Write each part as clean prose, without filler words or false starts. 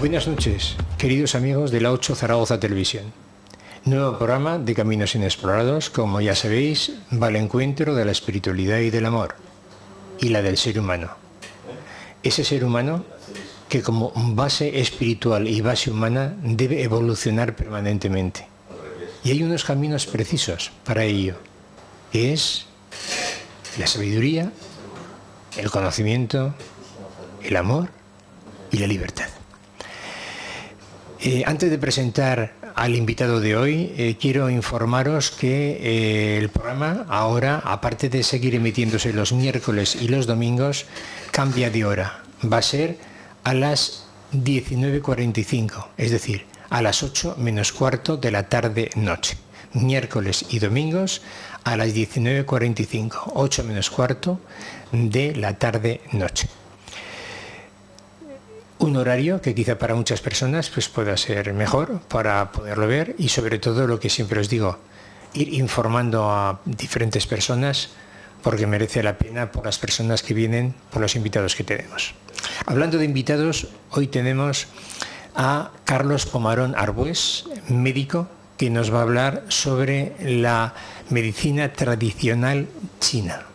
Buenas noches, queridos amigos de la 8 Zaragoza Televisión. Nuevo programa de Caminos Inexplorados, como ya sabéis, va al encuentro de la espiritualidad y del amor, y la del ser humano. Ese ser humano que como base espiritual y base humana debe evolucionar permanentemente. Y hay unos caminos precisos para ello, que es la sabiduría, el conocimiento, el amor y la libertad. Antes de presentar al invitado de hoy, quiero informaros que el programa ahora, aparte de seguir emitiéndose los miércoles y los domingos, cambia de hora. Va a ser a las 19:45, es decir, a las 8 menos cuarto de la tarde-noche. Miércoles y domingos a las 19:45, 8 menos cuarto de la tarde-noche. Un horario que quizá para muchas personas pues pueda ser mejor para poderlo ver, y sobre todo lo que siempre os digo, ir informando a diferentes personas, porque merece la pena por las personas que vienen, por los invitados que tenemos. Hablando de invitados, hoy tenemos a Carlos Pomarón Arbués, médico, que nos va a hablar sobre la medicina tradicional china.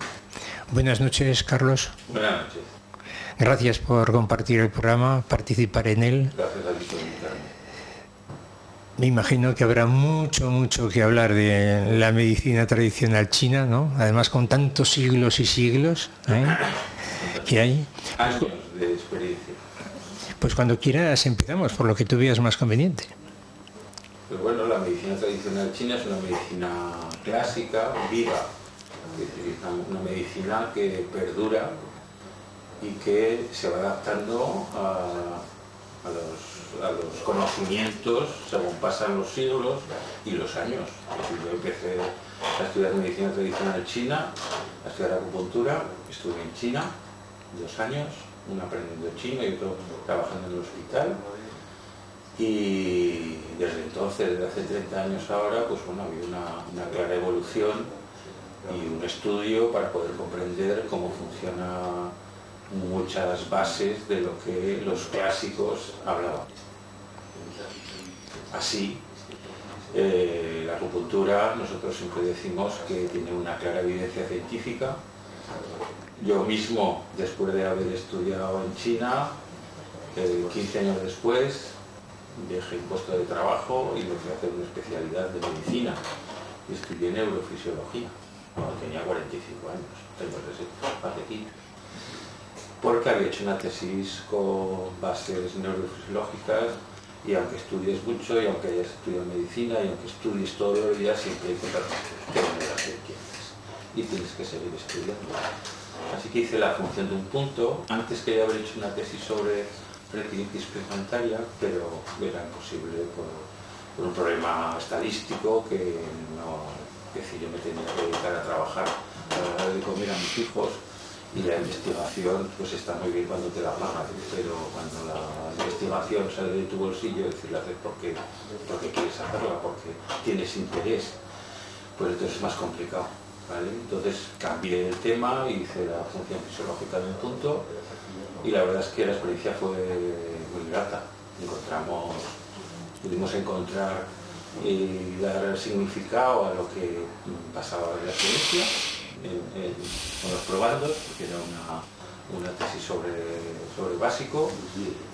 Buenas noches, Carlos. Buenas noches. Gracias por compartir el programa, participar en él. Gracias a ti por invitarme. Me imagino que habrá mucho que hablar de la medicina tradicional china, ¿no? Además, con tantos siglos y siglos que hay. Años de experiencia. Pues cuando quieras empezamos, por lo que tú veas más conveniente. Pues bueno, la medicina tradicional china es una medicina clásica, viva. Es decir, una medicina que perdura y que se va adaptando a los conocimientos según pasan los siglos y los años. Es decir, yo empecé a estudiar medicina tradicional china, a estudiar acupuntura, estuve en China 2 años, uno aprendiendo chino y otro trabajando en el hospital. Y desde entonces, desde hace 30 años ahora, pues bueno, ha habido una clara evolución y un estudio para poder comprender cómo funciona muchas bases de lo que los clásicos hablaban. Así, la acupuntura, nosotros siempre decimos que tiene una clara evidencia científica. Yo mismo, después de haber estudiado en China, 15 años después, dejé el puesto de trabajo y me fui a hacer una especialidad de medicina y estudié neurofisiología cuando tenía 45 años, hace 15. Porque había hecho una tesis con bases neurofisiológicas, y aunque estudies mucho y aunque hayas estudiado medicina y aunque estudies todos los días, siempre hay cosas que no las entiendes y tienes que seguir estudiando. Así que hice la función de un punto antes que haber hecho una tesis sobre retinitis pigmentaria, pero era imposible por un problema estadístico que yo me tenía que dedicar a trabajar a la hora de comer a mis hijos. Y la investigación pues está muy bien cuando te la pagan, pero cuando la investigación sale de tu bolsillo, es decir, la haces porque quieres hacerla, porque tienes interés, pues entonces es más complicado, ¿vale? Entonces cambié el tema, hice la función fisiológica de un punto y la verdad es que la experiencia fue muy grata. Pudimos encontrar y dar significado a lo que pasaba en la ciencia, con los probandos, porque era una tesis sobre básico,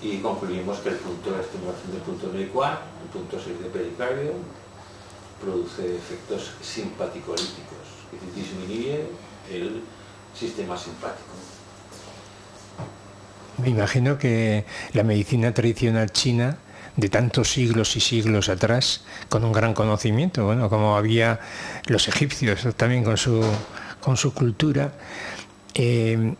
y concluimos que el punto de la estimulación del punto Neiquan, el punto 6 de pericardio, produce efectos simpaticolíticos, que disminuye el sistema simpático. Me imagino que la medicina tradicional china, de tantos siglos y siglos atrás, con un gran conocimiento, bueno, como había los egipcios también con su cultura,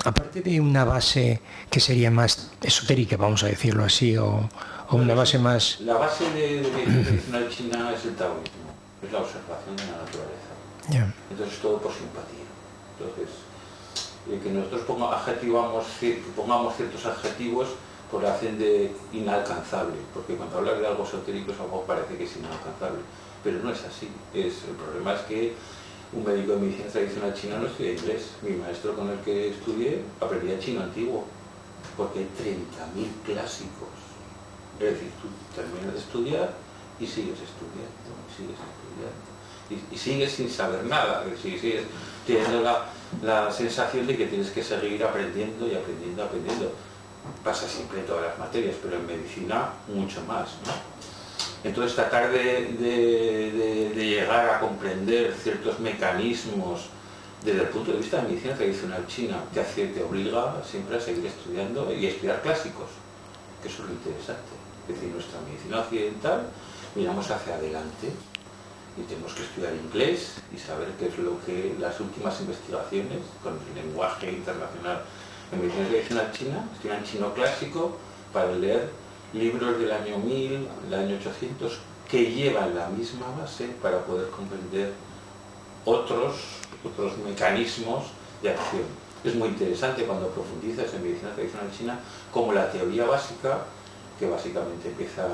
aparte de una base que sería más esotérica, vamos a decirlo así, o una base más... La base de medicina tradicional china es el taoísmo, es la observación de la naturaleza. Yeah. Entonces todo por simpatía. Entonces, que nosotros pongamos ciertos adjetivos, pues lo hacen de inalcanzable, porque cuando hablas de algo esotérico es algo que parece que es inalcanzable, pero no es así. El problema es que un médico de medicina tradicional china no estudia inglés. Mi maestro con el que estudié aprendía chino antiguo, porque hay 30.000 clásicos Es decir, tú terminas de estudiar y sigues estudiando, y sigues sin saber nada, sigues teniendo la sensación de que tienes que seguir aprendiendo y aprendiendo. Pasa siempre en todas las materias, pero en medicina mucho más, ¿no? Entonces tratar de llegar a comprender ciertos mecanismos desde el punto de vista de medicina tradicional china te obliga siempre a seguir estudiando y a estudiar clásicos, que eso es lo interesante. Es decir, nuestra medicina occidental miramos hacia adelante y tenemos que estudiar inglés y saber qué es lo que las últimas investigaciones con el lenguaje internacional en medicina tradicional china, estudian chino clásico para leer libros del año 1000, del año 800, que llevan la misma base para poder comprender otros mecanismos de acción. Es muy interesante cuando profundizas en medicina tradicional china como la teoría básica, que básicamente empieza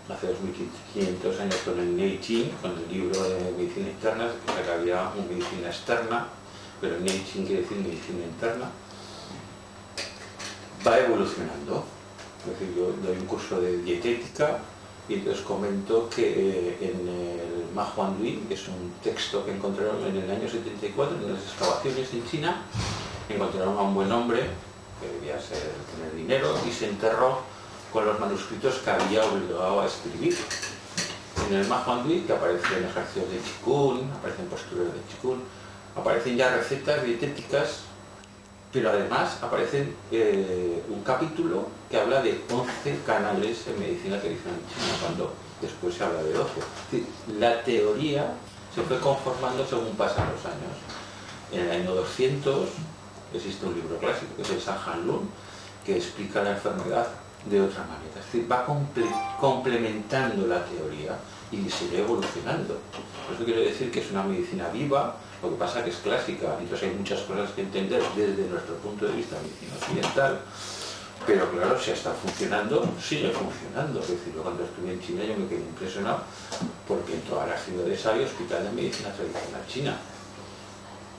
hace 2500 años con el Neijing, con el libro de medicina interna, que había una medicina externa, pero el Neijing quiere decir medicina interna, va evolucionando. Es decir, yo doy un curso de dietética y entonces comento que en el Ma Huandui, que es un texto que encontraron en el año 74 en las excavaciones en China, encontraron a un buen hombre que debía tener dinero y se enterró con los manuscritos que había obligado a escribir. En el Ma Huandui, que aparecen ejercicios de Qigong, aparecen posturas de Qigong, aparecen ya recetas dietéticas, pero además aparece un capítulo que habla de 11 canales en medicina tradicional china, cuando después se habla de 12. Es decir, la teoría se fue conformando según pasan los años. En el año 200 existe un libro clásico, que es el Sanhan Lun, que explica la enfermedad de otra manera. Es decir, va complementando la teoría y sigue evolucionando. Por eso quiero decir que es una medicina viva. Lo que pasa es que es clásica, entonces hay muchas cosas que entender desde nuestro punto de vista de medicina occidental, pero claro, si está funcionando, sigue funcionando. Es decir, yo cuando estuve en China yo me quedé impresionado porque en todas las ciudades hay hospital de medicina tradicional china.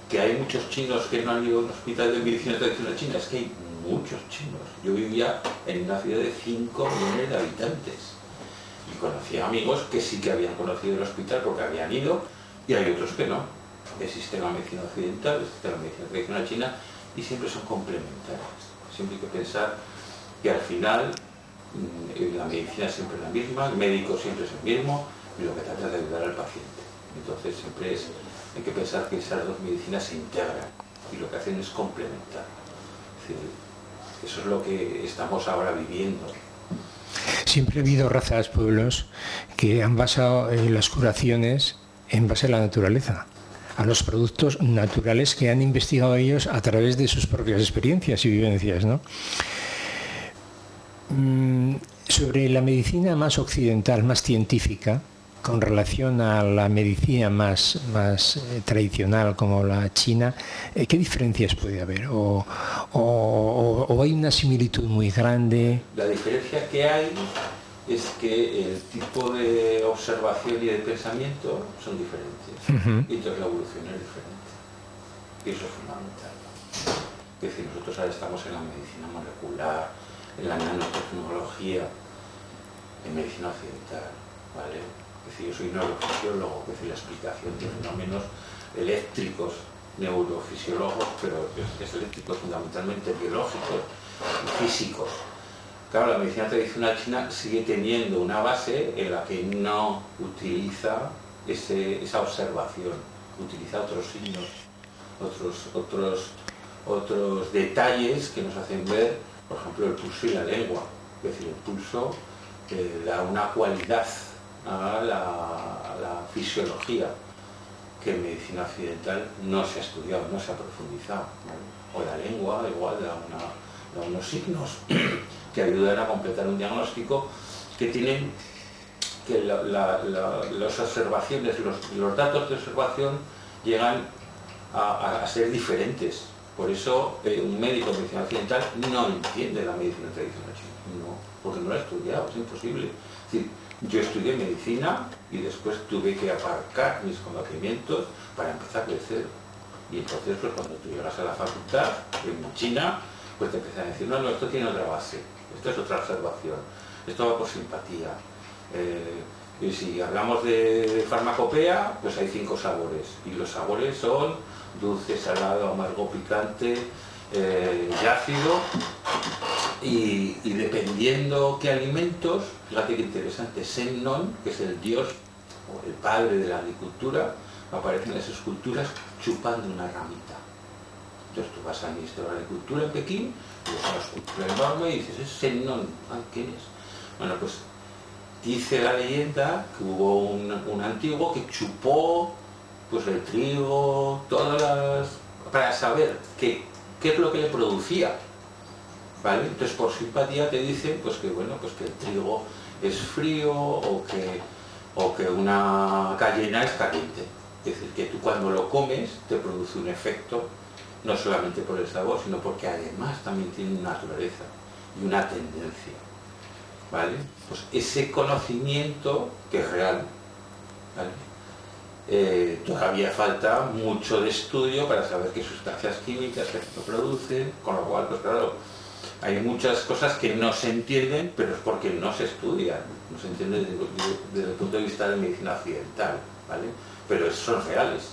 Que hay muchos chinos que no han ido a un hospital de medicina tradicional china, es que hay muchos chinos. Yo vivía en una ciudad de 5 millones de habitantes y conocía amigos que sí que habían conocido el hospital porque habían ido y hay otros que no. Existe la medicina occidental, existe la medicina tradicional china y siempre son complementarias. Siempre hay que pensar que al final la medicina siempre es la misma, el médico siempre es el mismo y lo que trata es de ayudar al paciente. Entonces siempre hay que pensar que esas dos medicinas se integran y lo que hacen es complementar. Es decir, eso es lo que estamos ahora viviendo. Siempre ha habido razas, pueblos, que han basado las curaciones en base a la naturaleza, a los productos naturales que han investigado ellos a través de sus propias experiencias y vivencias, ¿no? Sobre la medicina más occidental, más científica, con relación a la medicina más tradicional como la china, ¿qué diferencias puede haber? ¿O hay una similitud muy grande? La diferencia que hay es que el tipo de observación y de pensamiento son diferentes. Y entonces la evolución es diferente. Y eso es fundamental. Es decir, nosotros ahora estamos en la medicina molecular, en la nanotecnología, en medicina occidental, ¿vale? Es decir, yo soy neurofisiólogo, es decir, la explicación de fenómenos eléctricos, neurofisiólogos, pero es eléctricos fundamentalmente biológicos y físicos. Claro, la medicina tradicional china sigue teniendo una base en la que no utiliza esa observación, utiliza otros signos, otros detalles que nos hacen ver, por ejemplo, el pulso y la lengua. Es decir, el pulso da una cualidad a la fisiología que en medicina occidental no se ha estudiado, no se ha profundizado, ¿vale? O la lengua igual da unos signos que ayudan a completar un diagnóstico que tienen que las observaciones, los datos de observación llegan a ser diferentes. Por eso un médico de medicina occidental no entiende la medicina tradicional china, no, porque no la ha estudiado, es imposible. Es decir, yo estudié medicina y después tuve que aparcar mis conocimientos para empezar de cero. Y entonces, pues cuando tú llegas a la facultad en China, pues te empiezan a decir, no, esto tiene otra base, esto es otra observación. esto va por simpatía. Y si hablamos de farmacopea, pues hay 5 sabores, y los sabores son dulce, salado, amargo, picante y ácido, y dependiendo qué alimentos, fíjate qué interesante, Semnon, que es el dios o el padre de la agricultura, aparece en las esculturas chupando una ramita. Entonces tú vas al Ministerio de Agricultura en Pekín, y ves una escultura enorme y dices, es Semnon, ¿quién es? Bueno, pues dice la leyenda que hubo un antiguo que chupó pues el trigo, para saber qué es lo que le producía, ¿vale? Entonces por simpatía te dicen pues que bueno, pues que el trigo es frío o que una gallina es caliente. Es decir, que tú cuando lo comes te produce un efecto, no solamente por el sabor, sino porque además también tiene una naturaleza y una tendencia. ¿Vale? Pues ese conocimiento, que es real, ¿vale? Todavía falta mucho de estudio para saber qué sustancias químicas lo producen, con lo cual, pues claro, hay muchas cosas que no se entienden, pero es porque no se estudian, no se entiende desde el punto de vista de medicina occidental, ¿vale? Pero son reales.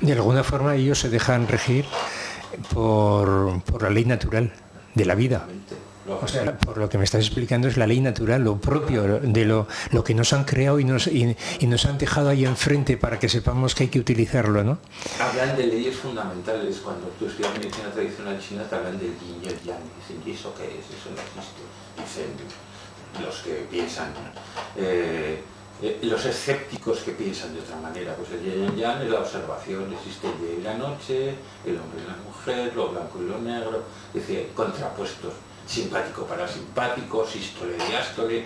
De alguna forma ellos se dejan regir por la ley natural de la vida. O sea, por lo que me estás explicando es la ley natural, lo propio de lo que nos han creado y nos han dejado ahí enfrente para que sepamos que hay que utilizarlo, ¿no? Hablan de leyes fundamentales. Cuando tú estudias medicina tradicional china te hablan del yin y el yang. Dicen, ¿y eso qué es? Eso no existe. Dicen los que piensan, los escépticos que piensan de otra manera. Pues el yin y el yang es la observación, existe el día y la noche, el hombre y la mujer, lo blanco y lo negro, es decir, contrapuestos. Simpático parasimpático, sístole, diástole,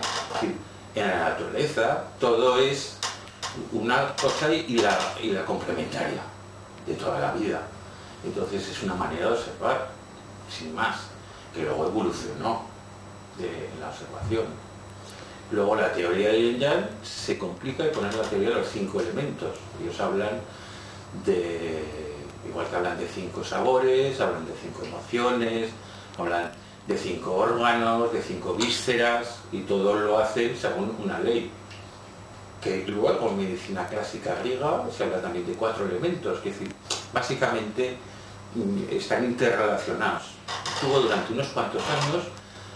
en la naturaleza todo es una cosa y la complementaria de toda la vida. Entonces es una manera de observar, sin más, que luego evolucionó de la observación. Luego la teoría de Yin-Yang se complica y poner la teoría de los 5 elementos. Ellos hablan igual que hablan de 5 sabores, hablan de 5 emociones, hablan de 5 órganos, de 5 vísceras, y todo lo hacen según una ley. Que luego en medicina clásica griega se habla también de 4 elementos, que es decir, básicamente están interrelacionados. Estuvo durante unos cuantos años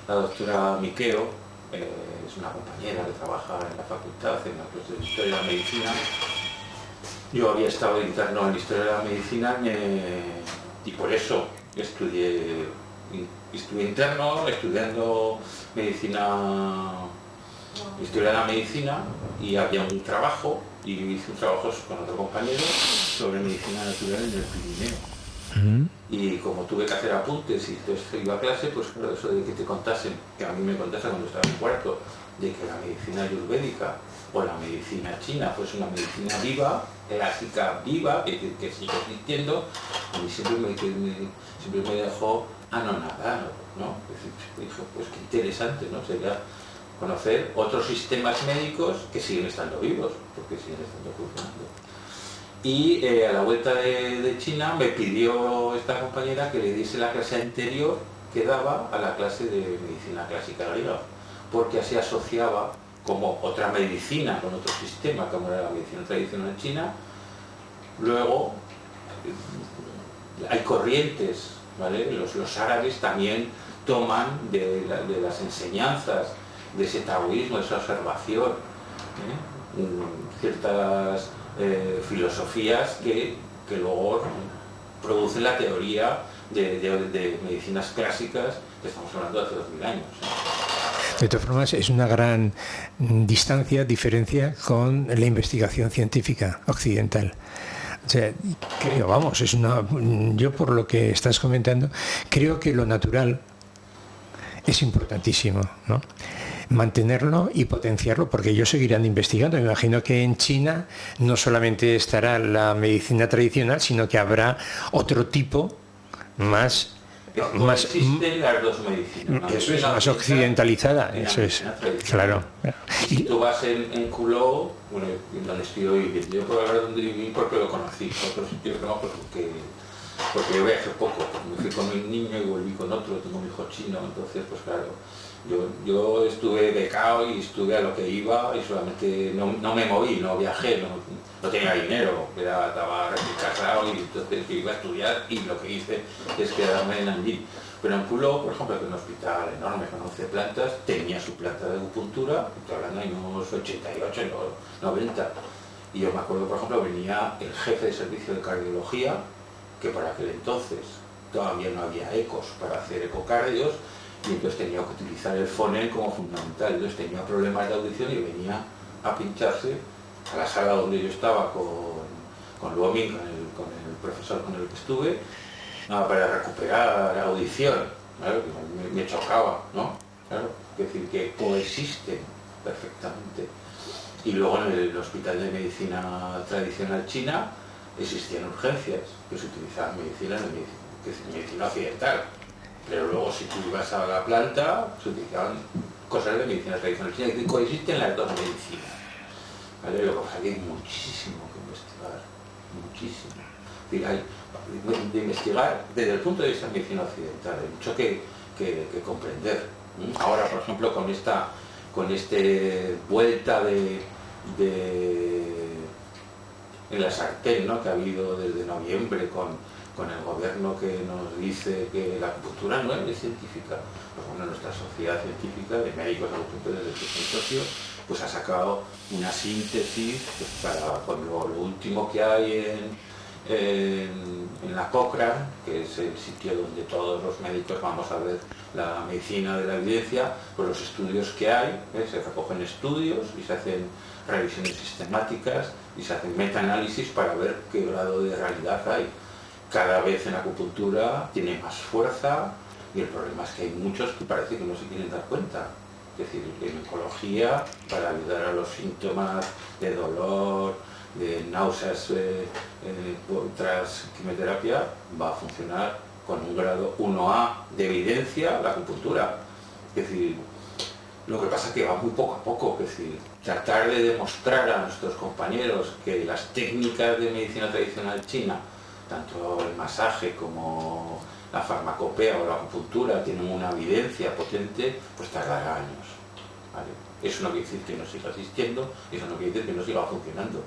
la doctora Miqueo, es una compañera que trabaja en la facultad, en la clase de Historia de la Medicina. Yo había estado interno en Historia de la Medicina y por eso estuve interno estudiando historia de la medicina, y había un trabajo, y hice un trabajo con otro compañero sobre medicina natural en el Pirineo. Y como tuve que hacer apuntes y entonces iba a clase, pues claro, eso de que te contasen, que a mí me contasen cuando estaba en cuarto, de que la medicina ayurvédica o la medicina china pues una medicina viva, clásica viva, que sigue existiendo, a mí siempre me dejó anonadado, ¿no? Dijo, pues qué interesante, ¿no? Sería conocer otros sistemas médicos que siguen estando vivos, porque siguen estando funcionando. Y a la vuelta de China me pidió esta compañera que le diese la clase anterior que daba a la clase de medicina clásica griega, porque así asociaba como otra medicina con otro sistema, como era la medicina tradicional china. Luego hay corrientes, ¿vale? Los árabes también toman de las enseñanzas de ese taoísmo, de esa observación, ciertas filosofías que luego producen la teoría de medicinas clásicas que estamos hablando de hace 2000 años. De todas formas, es una gran diferencia con la investigación científica occidental. O sea, creo, yo por lo que estás comentando, creo que lo natural es importantísimo, ¿no? Mantenerlo y potenciarlo, porque ellos seguirán investigando. Me imagino que en China no solamente estará la medicina tradicional, sino que habrá otro tipo más existen las dos medicinas. Eso es más occidentalizada, eso es, claro. Si tú vas en Culó, bueno, donde estoy viviendo, yo puedo hablar de donde viví porque lo conocí, otros sitios no, porque porque yo viajé poco, me fui con un niño y volví con otro, tengo un hijo chino, entonces pues claro, yo estuve becado y estuve a lo que iba y solamente no me moví, no viajé, no tenía dinero, estaba recién casado y entonces iba a estudiar y lo que hice es quedarme en Nanjing. Pero en Pulo, por ejemplo, que es un hospital enorme con 11 plantas, tenía su planta de acupuntura, estoy hablando de años 88, 90. Y yo me acuerdo, por ejemplo, venía el jefe de servicio de cardiología, que para aquel entonces todavía no había ecos para hacer ecocardios, y entonces tenía que utilizar el fonel como fundamental. Entonces tenía problemas de audición y venía a pincharse a la sala donde yo estaba con Luoming, con el profesor con el que estuve, para recuperar la audición. Claro, que me chocaba, ¿no? Claro, es decir, que coexisten perfectamente. Y luego en el Hospital de Medicina Tradicional China existían urgencias, que se utilizaban medicina occidental. Pero luego si tú ibas a la planta, se utilizaban cosas de medicina tradicional china, y coexisten las dos medicinas. ¿Vale? Lo que pasa es que hay muchísimo que investigar, muchísimo. Es decir, hay de investigar desde el punto de vista de medicina occidental, hay mucho que comprender. Ahora, por ejemplo, con esta vuelta en la sartén, ¿no?, que ha habido desde noviembre con el gobierno que nos dice que la acupuntura no es científica. Pues bueno, nuestra sociedad científica de médicos acupuntores del que soy socio, pues ha sacado una síntesis pues, para lo último que hay en la Cochrane, que es el sitio donde todos los médicos vamos a ver la medicina de la evidencia, pues los estudios que hay, se recogen estudios y se hacen revisiones sistemáticas y se hacen metaanálisis para ver qué grado de realidad hay. Cada vez en la acupuntura tiene más fuerza y el problema es que hay muchos que parece que no se quieren dar cuenta. Es decir, en oncología, para ayudar a los síntomas de dolor, de náuseas tras quimioterapia, va a funcionar con un grado 1A de evidencia la acupuntura. Es decir, lo que pasa es que va muy poco a poco, es decir, tratar de demostrar a nuestros compañeros que las técnicas de medicina tradicional china, tanto el masaje como la farmacopea o la acupuntura, tienen una evidencia potente, pues tardará años. ¿Vale? Eso no quiere decir que no siga existiendo, eso no quiere decir que no siga funcionando.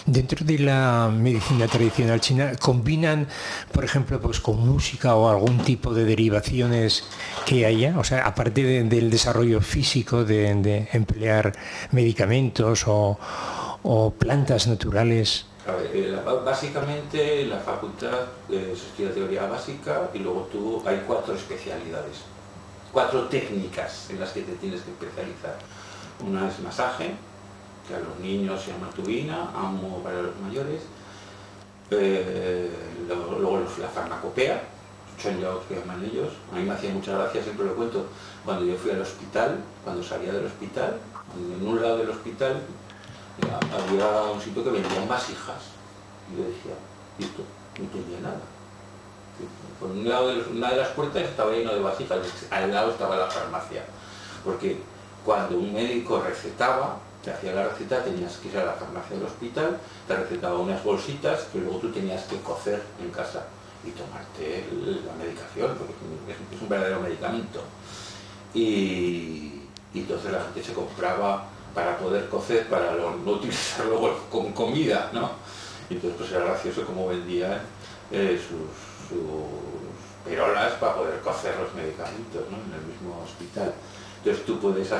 Dentro de la medicina tradicional china, ¿combinan, por ejemplo, pues con música o algún tipo de derivaciones que haya? O sea, aparte del desarrollo físico de emplear medicamentos o plantas naturales. A ver, básicamente la facultad se estudia teoría básica y luego hay 4 especialidades, 4 técnicas en las que te tienes que especializar. Una es masaje, que a los niños se llama tubina, amo para los mayores, luego la farmacopea, Chenliao que llaman ellos. A mí me hacía mucha gracia, siempre lo cuento, cuando yo fui al hospital, cuando salía del hospital, en un lado del hospital había un sitio que vendían vasijas, y yo decía, listo, no entendía nada. Por un lado una de las puertas estaba lleno de vasijas, al lado estaba la farmacia, porque cuando un médico recetaba, te hacía la receta, tenías que ir a la farmacia del hospital, te recetaba unas bolsitas que luego tú tenías que cocer en casa y tomarte la medicación, porque es un verdadero medicamento. Y entonces la gente se compraba para poder cocer, para no utilizarlo como comida, ¿no? Y entonces pues era gracioso cómo vendían sus perolas para poder cocer los medicamentos, ¿no?, en el mismo hospital. Entonces tú puedes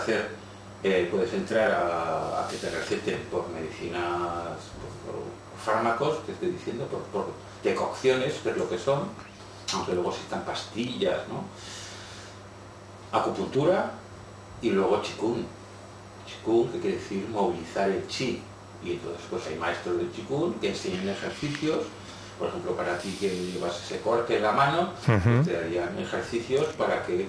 entrar a que te receten por medicinas, por fármacos, te estoy diciendo, por decocciones, que es lo que son, aunque luego existan pastillas, ¿no? Acupuntura y luego Qigong. Qigong, que quiere decir movilizar el chi. Y entonces pues hay maestros de Qigong que enseñan ejercicios, por ejemplo para ti que llevas ese corte en la mano, pues te darían ejercicios para que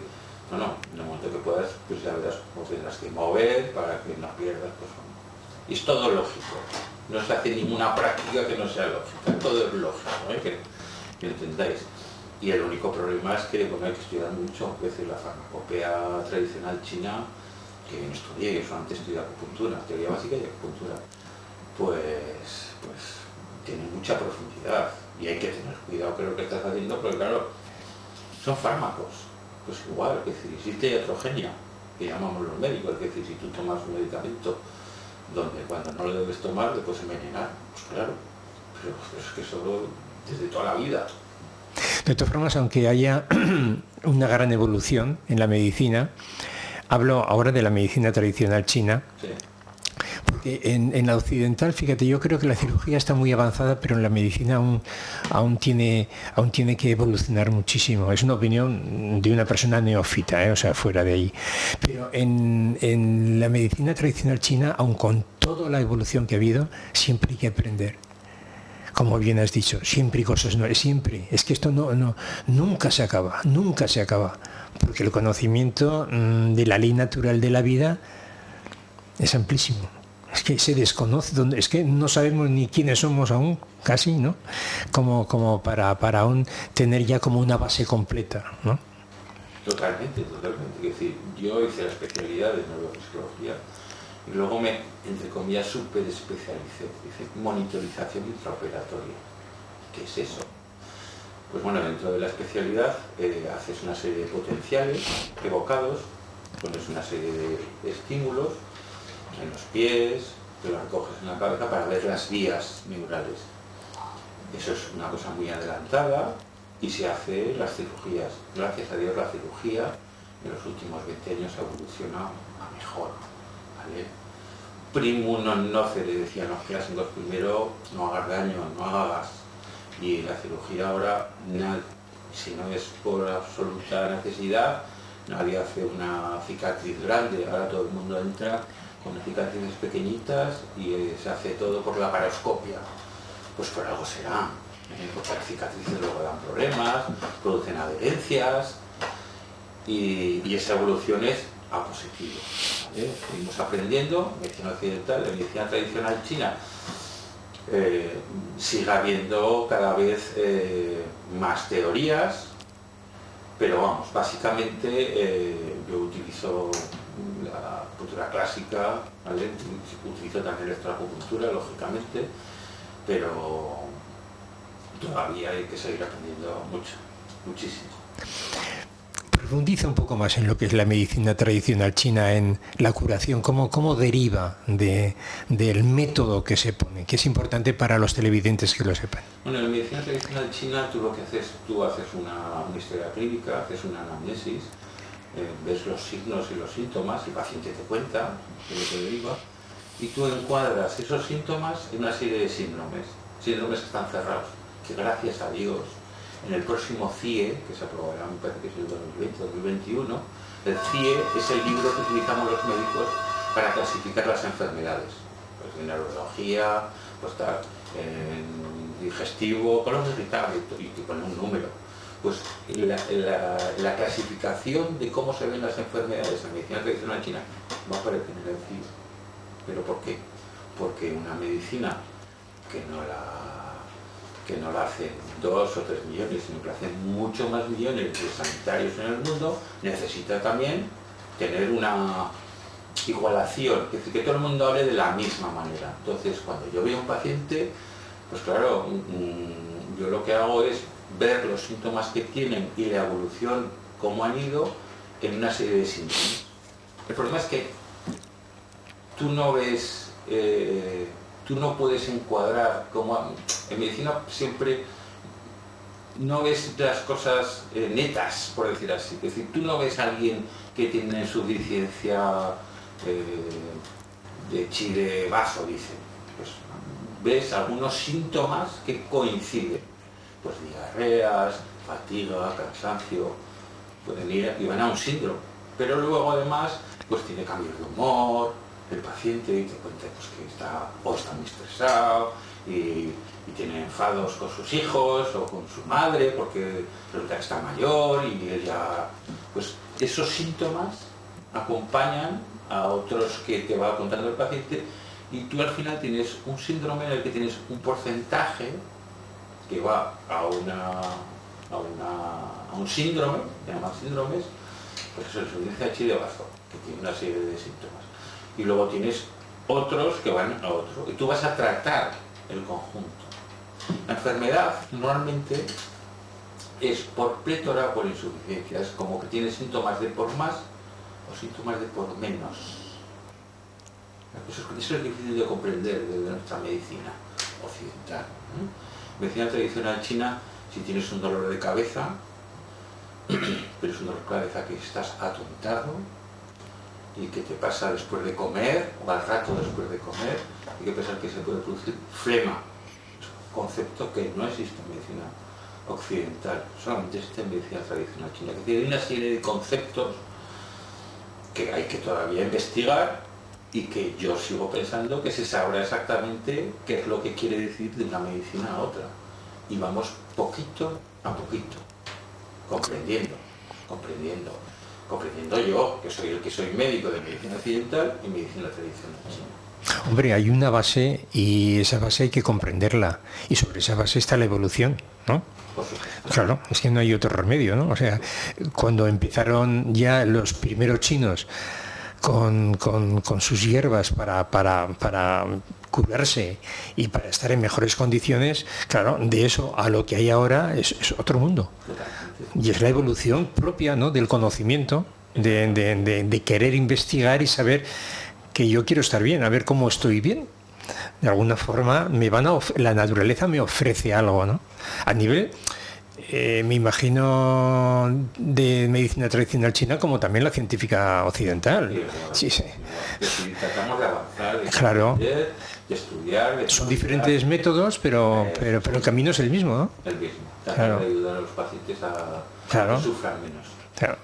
en el momento que puedas, pues ya verás cómo tendrás que mover para que no pierdas. Pues, y es todo lógico, no se hace ninguna práctica que no sea lógica, todo es lógico, ¿no? que entendáis. Y el único problema es que hay que estudiar mucho, es decir, la farmacopea tradicional china, que no estudié, yo solamente estudié acupuntura, teoría básica y acupuntura, pues tiene mucha profundidad y hay que tener cuidado con lo que estás haciendo, porque claro, son fármacos, pues igual, es decir, existe iatrogenia, que llamamos los médicos, es decir, si tú tomas un medicamento donde cuando no lo debes tomar te puedes envenenar, pues claro, pero es que eso desde toda la vida. De todas formas, aunque haya una gran evolución en la medicina, hablo ahora de la medicina tradicional china, Sí. porque en la occidental, fíjate, yo creo que la cirugía está muy avanzada, pero en la medicina aún tiene que evolucionar muchísimo. Es una opinión de una persona neófita, o sea, fuera de ahí. Pero en la medicina tradicional china, aun con toda la evolución que ha habido, siempre hay que aprender. Como bien has dicho, siempre hay cosas nuevas, siempre. Es que esto nunca se acaba, porque el conocimiento de la ley natural de la vida es amplísimo. Es que se desconoce, es que no sabemos ni quiénes somos aún, casi, ¿no? Como para aún tener ya como una base completa, ¿no? Totalmente. Es decir, yo hice la especialidad de neurofisiología y luego me, entre comillas, súper especialicé. Hice monitorización intraoperatoria. ¿Qué es eso? Pues bueno, dentro de la especialidad haces una serie de potenciales evocados, pones una serie de estímulos en los pies, te lo recoges en la cabeza para ver las vías neurales. Eso es una cosa muy adelantada y se hace en las cirugías. Gracias a Dios la cirugía en los últimos 20 años ha evolucionado a mejor, ¿vale? Primum non nocere, decían los clásicos, primero no hagas daño, no hagas. Y la cirugía ahora, si no es por absoluta necesidad, nadie hace una cicatriz grande, ahora todo el mundo entra con cicatrices pequeñitas y se hace todo por la paroscopia. Pues por algo será, porque las cicatrices luego dan problemas, producen adherencias y esa evolución es a positivo. ¿Vale? Seguimos aprendiendo, medicina occidental, la medicina tradicional china, sigue habiendo cada vez más teorías, pero vamos, básicamente yo utilizo la acupuntura clásica, ¿vale? Utilizo también electroacupuntura, lógicamente, pero todavía hay que seguir aprendiendo mucho, muchísimo. Profundiza un poco más en lo que es la medicina tradicional china, en la curación, cómo deriva del método que se pone, que es importante para los televidentes que lo sepan. Bueno, en la medicina tradicional china tú lo que haces, tú haces una historia clínica, haces una anamnesis, ves los signos y los síntomas, el paciente te cuenta de lo que deriva, y tú encuadras esos síntomas en una serie de síndromes que están cerrados, que gracias a Dios en el próximo CIE, que se aprobará, me parece que es el 2020-2021, el CIE es el libro que utilizamos los médicos para clasificar las enfermedades. Pues en neurología, pues tal, en digestivo, colon irritable y con un número. Pues la clasificación de cómo se ven las enfermedades en medicina tradicional china va a aparecer en el CIE. ¿Pero por qué? Porque una medicina que no la hacen 2 o 3 millones, sino que la hacen mucho más millones de sanitarios en el mundo, necesita también tener una igualación, es decir, que todo el mundo hable de la misma manera. Entonces, cuando yo veo a un paciente, pues claro, yo lo que hago es ver los síntomas que tienen y la evolución, cómo han ido, en una serie de síntomas. El problema es que tú no ves... tú no puedes encuadrar, como en medicina siempre no ves las cosas netas, por decir así. Es decir, tú no ves a alguien que tiene insuficiencia de chi de vaso, dicen. Pues ves algunos síntomas que coinciden. Pues diarreas, fatiga, cansancio, pueden ir y van a un síndrome. Pero luego además pues tiene cambios de humor, el paciente te cuenta pues, que está muy estresado y tiene enfados con sus hijos o con su madre porque resulta que está mayor y ella... Pues esos síntomas acompañan a otros que te va contando el paciente y tú al final tienes un síndrome en el que tienes un porcentaje que va a un síndrome, se llaman síndromes, pues eso es insuficiencia chi de vaso, que tiene una serie de síntomas. Y luego tienes otros que van a otro, y tú vas a tratar el conjunto. La enfermedad normalmente es por plétora o por insuficiencia, es como que tiene síntomas de por más o síntomas de por menos. Eso es difícil de comprender desde nuestra medicina occidental. Medicina tradicional china, si tienes un dolor de cabeza, pero es un dolor de cabeza que estás atontado y que te pasa después de comer o al rato después de comer, hay que pensar que se puede producir flema, concepto que no existe en medicina occidental, solamente existe en medicina tradicional china, que tiene una serie de conceptos que hay que todavía investigar y que yo sigo pensando que se sabrá exactamente qué es lo que quiere decir de una medicina a otra. Y vamos poquito a poquito, comprendiendo yo, que soy el que soy médico de medicina occidental y medicina tradicional china. Hombre, hay una base y esa base hay que comprenderla. Y sobre esa base está la evolución, ¿no? Claro, es que no hay otro remedio, ¿no? O sea, cuando empezaron ya los primeros chinos con sus hierbas para curarse y para estar en mejores condiciones, claro, de eso a lo que hay ahora es otro mundo. Y es la evolución propia, ¿no?, del conocimiento, de querer investigar y saber que yo quiero estar bien, a ver cómo estoy bien. De alguna forma la naturaleza me ofrece algo, ¿no? A nivel, me imagino, de medicina tradicional china como también la científica occidental. Sí. Tratamos de avanzar, de claro, aprender, de estudiar. Son diferentes métodos, pero el camino es el mismo, ¿no? El mismo. Tratar de ayudar a los pacientes a que sufran menos. Claro.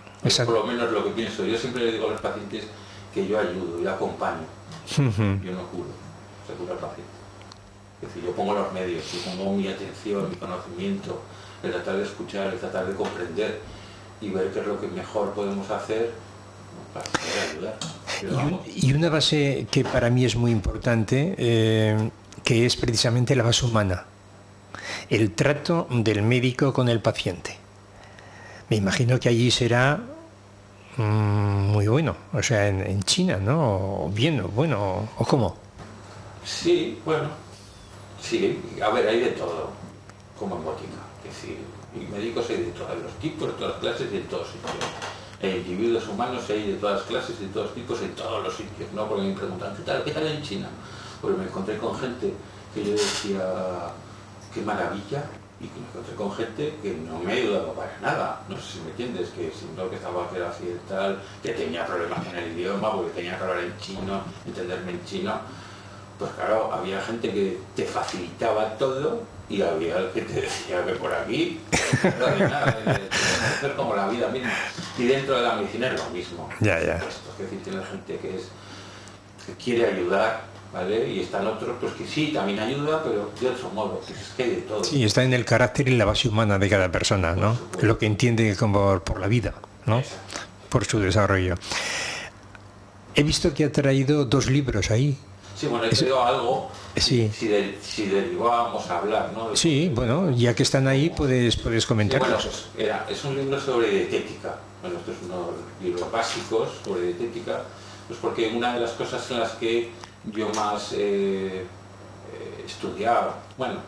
Por lo menos lo que pienso. Yo siempre le digo a los pacientes que yo ayudo, yo acompaño. Yo no curo, se cura el paciente. Es decir, yo pongo los medios, yo pongo mi atención, mi conocimiento, el tratar de escuchar, el tratar de comprender y ver qué es lo que mejor podemos hacer para poder ayudar. Y una base que para mí es muy importante, que es precisamente la base humana, el trato del médico con el paciente. Me imagino que allí será muy bueno, o sea, en China, ¿no? O bien, o bueno, o cómo. Sí, bueno, sí, a ver, hay de todo, como en botica, es decir, y médicos hay de todos los tipos, de todas las clases y de todos sitios. E individuos humanos hay de todas clases y de todos tipos en todos los sitios, ¿no? Porque me preguntan, ¿qué tal en China? Pues me encontré con gente que yo decía, qué maravilla, y que me encontré con gente que no me ha ayudado para nada, no sé si me entiendes, que sino que estaba que era occidental, que tenía problemas con el idioma, porque tenía que hablar en chino, entenderme en chino. Pues claro, había gente que te facilitaba todo y había el que te decía que por aquí no hay nada, es como la vida misma. Y dentro de la medicina es lo mismo. Ya. Es decir, tiene gente que quiere ayudar, ¿vale? Y están otros pues que sí, también ayuda, pero de otro modo, que es que hay de todo. Sí, está en el carácter y la base humana de cada persona, ¿no? Lo que entiende como por la vida, ¿no? Exacto. Por su desarrollo. He visto que ha traído 2 libros ahí. Sí, bueno, he traído algo, sí. Si derivábamos a hablar, ¿no? Sí, bueno, ya que están ahí puedes comentar. Sí, bueno, pues es un libro sobre dietética. Bueno, estos son unos libros básicos sobre dietética, pues porque una de las cosas en las que yo más estudiaba, bueno,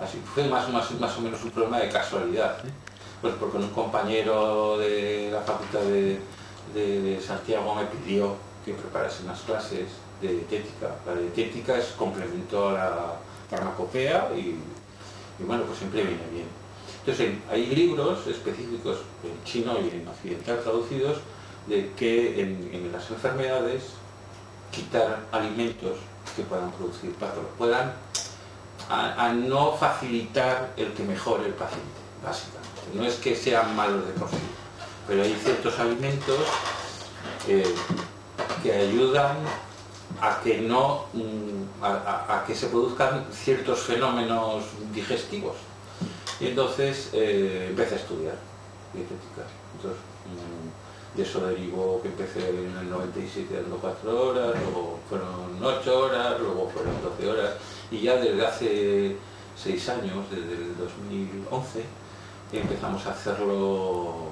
así fue más o menos un problema de casualidad, ¿eh? Pues porque un compañero de la facultad de Santiago me pidió que preparase unas clases de dietética. La dietética es complemento a la farmacopea y bueno, pues siempre viene bien. Entonces hay libros específicos en chino y en occidental traducidos de que en las enfermedades quitar alimentos que puedan producir patógenos, puedan a no facilitar el que mejore el paciente, básicamente. No es que sean malos de por sí, pero hay ciertos alimentos que ayudan a que no a que se produzcan ciertos fenómenos digestivos. Y entonces empecé a estudiar dietética. Entonces, de eso derivó que empecé en el 97 dando 4 horas, luego fueron 8 horas, luego fueron 12 horas, y ya desde hace 6 años, desde el 2011, empezamos a hacerlo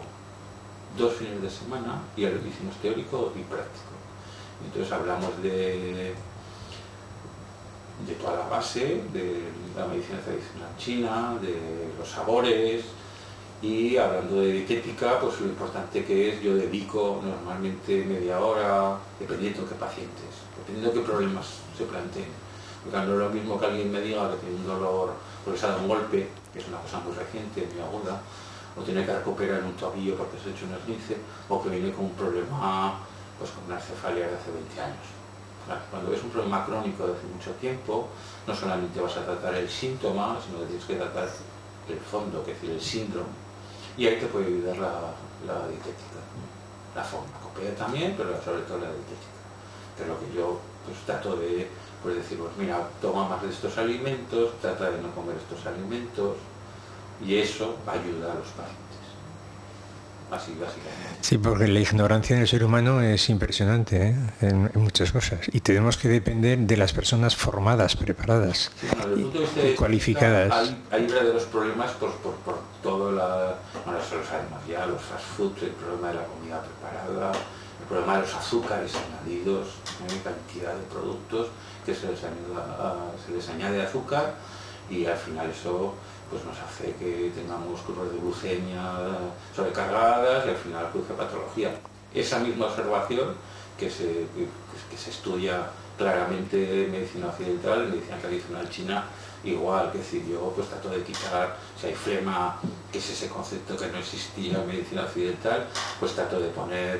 2 fines de semana, y ahora lo hicimos teórico y práctico. Entonces hablamos de toda la base de la medicina tradicional china, de los sabores, y hablando de dietética, pues lo importante que es, yo dedico normalmente media hora, dependiendo de qué pacientes, dependiendo de qué problemas se planteen. Porque no es lo mismo que alguien me diga que tiene un dolor porque se ha dado un golpe, que es una cosa muy reciente, muy aguda, o tiene que recuperar un tobillo porque se ha hecho un esguince, o que viene con un problema, pues con una cefalia de hace 20 años. Claro, cuando es un problema crónico de hace mucho tiempo, no solamente vas a tratar el síntoma, sino que tienes que tratar el fondo, que es decir, el síndrome. Y ahí te puede ayudar la dietética, la farmacopea también, pero sobre todo la dietética, que es lo que yo pues trato de decir, pues mira, toma más de estos alimentos, trata de no comer estos alimentos, y eso va a ayudar a los pacientes. Así, básicamente. Sí, porque la ignorancia en el ser humano es impresionante, ¿eh? En muchas cosas. Y tenemos que depender de las personas formadas, preparadas, sí, bueno, desde el punto de vista de cualificadas. Hay verdaderos problemas por todo bueno, eso lo sabemos ya, los fast food, el problema de la comida preparada, el problema de los azúcares añadidos, cantidad de productos que se les añade azúcar, y al final eso pues nos hace que tengamos curvas de glucemia sobrecargadas y al final produce patología. Esa misma observación que se estudia claramente en medicina occidental, en medicina tradicional china, igual, que decir, yo pues trato de quitar, si hay flema, que es ese concepto que no existía en medicina occidental, pues trato de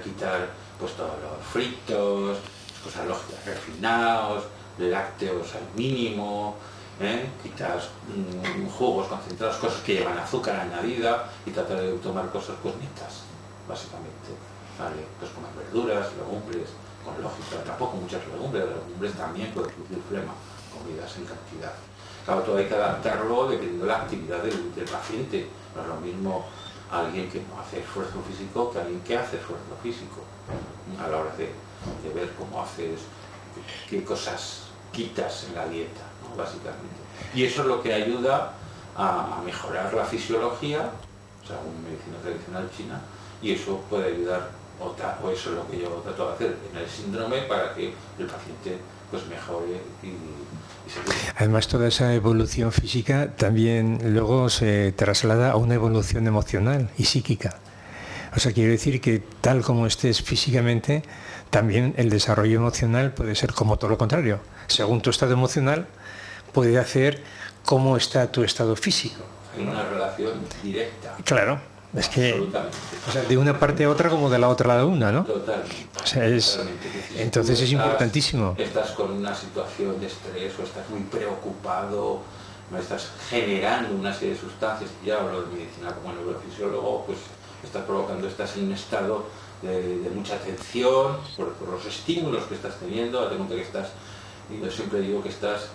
quitar pues todos los fritos, cosas lógicas, refinados, lácteos al mínimo, quitas jugos concentrados, cosas que llevan azúcar añadida, y tratar de tomar cosas pues nietas, básicamente, ¿vale? Pues comer verduras, legumbres, con lógica, tampoco muchas legumbres también pueden producir flema, comidas en cantidad. Claro, todo hay que adaptarlo dependiendo de la actividad del paciente. No es lo mismo alguien que no hace esfuerzo físico que alguien que hace esfuerzo físico, a la hora de ver cómo haces, qué cosas quitas en la dieta, ¿no? Básicamente. Y eso es lo que ayuda a mejorar la fisiología, según medicina tradicional china, y eso puede ayudar, o eso es lo que yo trato de hacer en el síndrome, para que el paciente pues mejore y se cure. Además, toda esa evolución física también luego se traslada a una evolución emocional y psíquica. O sea, quiero decir que tal como estés físicamente, también el desarrollo emocional puede ser como todo lo contrario. Según tu estado emocional, puede hacer cómo está tu estado físico. Hay una relación directa. Claro, es que, absolutamente. O sea, de una parte a otra como de la otra a la una, ¿no? Totalmente. O sea, entonces es importantísimo. Estás con una situación de estrés o estás muy preocupado, no estás generando una serie de sustancias, ya hablo de medicina como neurofisiólogo, pues estás provocando, estás en un estado de mucha tensión por los estímulos que estás teniendo. Date cuenta que estás, y yo siempre digo que estás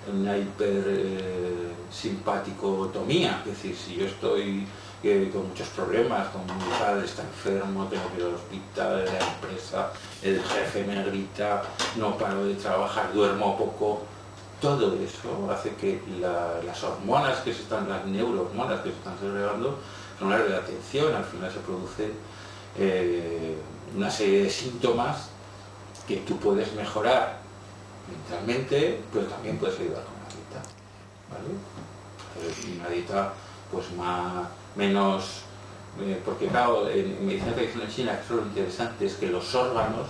en una hipersimpaticotomía, es decir, si yo estoy con muchos problemas, con mi padre está enfermo, tengo que ir al hospital, la empresa, el jefe me grita, no paro de trabajar, duermo poco, todo eso hace que las hormonas que se están, las neurohormonas que se están segregando, son las de la atención, al final se produce una serie de síntomas que tú puedes mejorar mentalmente, pero también puedes ayudar con la dieta, ¿vale? Hacer una dieta pues menos, porque claro, en medicina tradicional china, lo interesante es que los órganos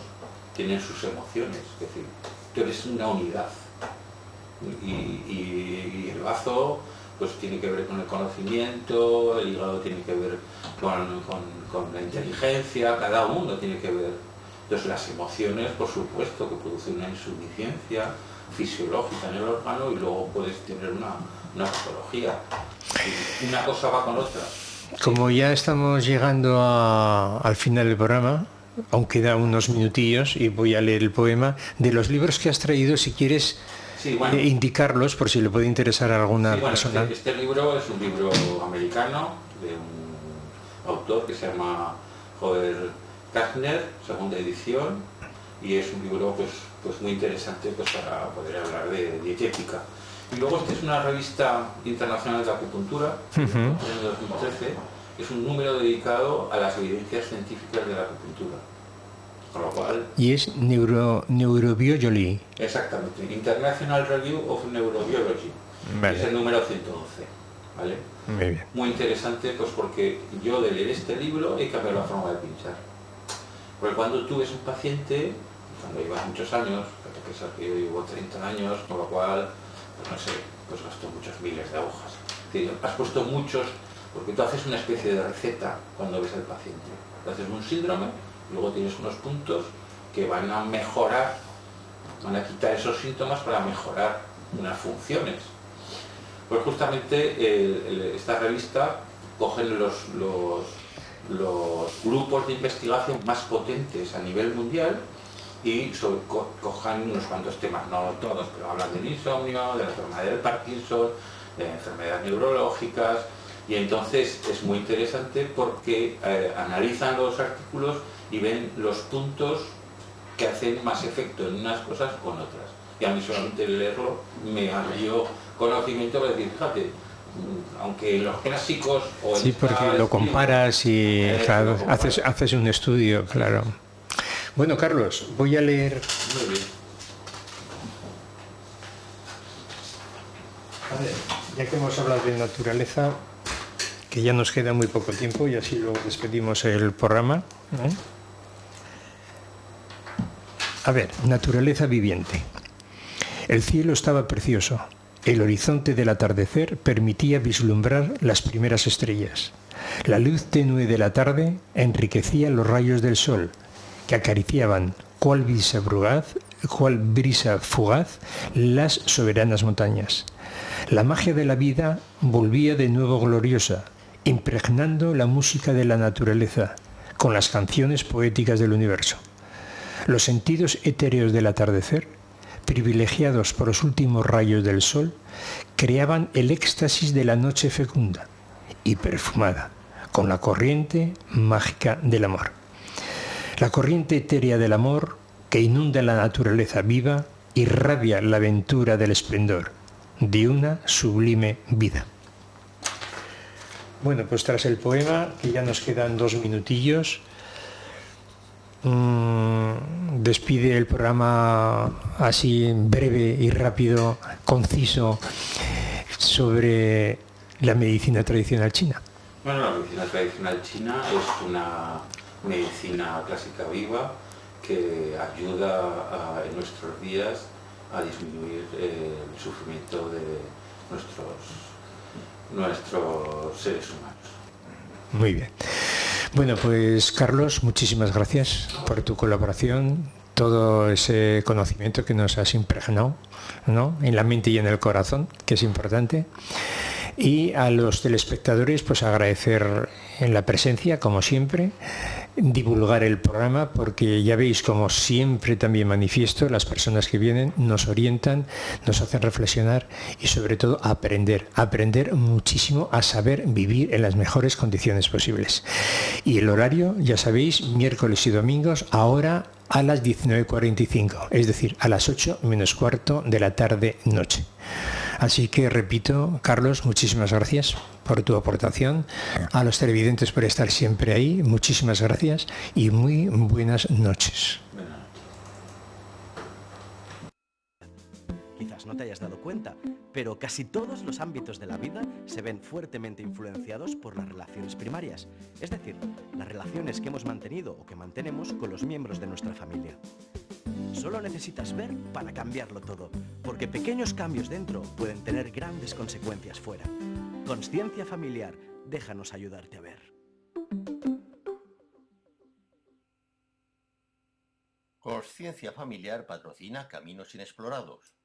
tienen sus emociones, es decir, tú eres una unidad, y el bazo pues tiene que ver con el conocimiento, el hígado tiene que ver con la inteligencia, cada uno tiene que ver. Entonces las emociones, por supuesto, que producen una insuficiencia fisiológica en el órgano, y luego puedes tener una patología. Y una cosa va con otra. Como ya estamos llegando al final del programa, aún quedan unos minutillos y voy a leer el poema de los libros que has traído, si quieres. Sí, bueno, indicarlos por si le puede interesar a alguna persona. Este libro es un libro americano de un autor que se llama Joel Kastner, segunda edición, y es un libro pues muy interesante pues para poder hablar de dietética. Y luego esta es una revista internacional de acupuntura, en el 2013, es un número dedicado a las evidencias científicas de la acupuntura. Con lo cual... Y es Neurobiology. Exactamente, International Review of Neurobiology. Vale. Es el número 112, ¿vale? Muy bien. Muy interesante, pues porque yo de leer este libro he cambiado la forma de pinchar. Porque cuando tú ves un paciente, cuando llevas muchos años, que yo llevo 30 años, con lo cual, pues no sé, pues gasto muchos miles de hojas. Es decir, has puesto muchos, porque tú haces una especie de receta cuando ves al paciente. Tú haces un síndrome, luego tienes unos puntos que van a mejorar, van a quitar esos síntomas para mejorar unas funciones. Pues justamente esta revista cogen los grupos de investigación más potentes a nivel mundial y cojan unos cuantos temas, no todos, pero hablan del insomnio, de la enfermedad del Parkinson, de enfermedades neurológicas, y entonces es muy interesante porque analizan los artículos y ven los puntos que hacen más efecto en unas cosas o en otras. Y a mí solamente leerlo me dio conocimiento para decir, fíjate, aunque en los clásicos o en Sí, porque lo comparas y claro, haces un estudio, claro. Bueno, Carlos, voy a leer... Muy bien. A ver, ya que hemos hablado de naturaleza, que ya nos queda muy poco tiempo y así luego despedimos el programa, ¿no? A ver, naturaleza viviente. El cielo estaba precioso. El horizonte del atardecer permitía vislumbrar las primeras estrellas. La luz tenue de la tarde enriquecía los rayos del sol, que acariciaban, cual brisa fugaz, las soberanas montañas. La magia de la vida volvía de nuevo gloriosa, impregnando la música de la naturaleza, con las canciones poéticas del universo. Los sentidos etéreos del atardecer, privilegiados por los últimos rayos del sol, creaban el éxtasis de la noche fecunda y perfumada, con la corriente mágica del amor. La corriente etérea del amor, que inunda la naturaleza viva, irradia la aventura del esplendor de una sublime vida. Bueno, pues tras el poema, que ya nos quedan 2 minutillos, despide el programa así breve y rápido, conciso, sobre la medicina tradicional china. Bueno, la medicina tradicional china es una medicina clásica viva que ayuda en nuestros días a disminuir el sufrimiento de nuestros seres humanos. Muy bien. Bueno, pues Carlos, muchísimas gracias por tu colaboración, todo ese conocimiento que nos has impregnado, ¿no?, en la mente y en el corazón, que es importante. Y a los telespectadores, pues agradecer en la presencia, como siempre, divulgar el programa, porque ya veis, como siempre también manifiesto, las personas que vienen nos orientan, nos hacen reflexionar y sobre todo aprender muchísimo a saber vivir en las mejores condiciones posibles. Y el horario, ya sabéis, miércoles y domingos, ahora a las 19:45, es decir, a las 8 menos cuarto de la tarde-noche. Así que repito, Carlos, muchísimas gracias por tu aportación. A los televidentes por estar siempre ahí, muchísimas gracias y muy buenas noches. Quizás no te hayas dado cuenta, pero casi todos los ámbitos de la vida se ven fuertemente influenciados por las relaciones primarias, es decir, las relaciones que hemos mantenido o que mantenemos con los miembros de nuestra familia. Solo necesitas ver para cambiarlo todo, porque pequeños cambios dentro pueden tener grandes consecuencias fuera. Consciencia familiar, déjanos ayudarte a ver. Consciencia Familiar patrocina Caminos Inexplorados.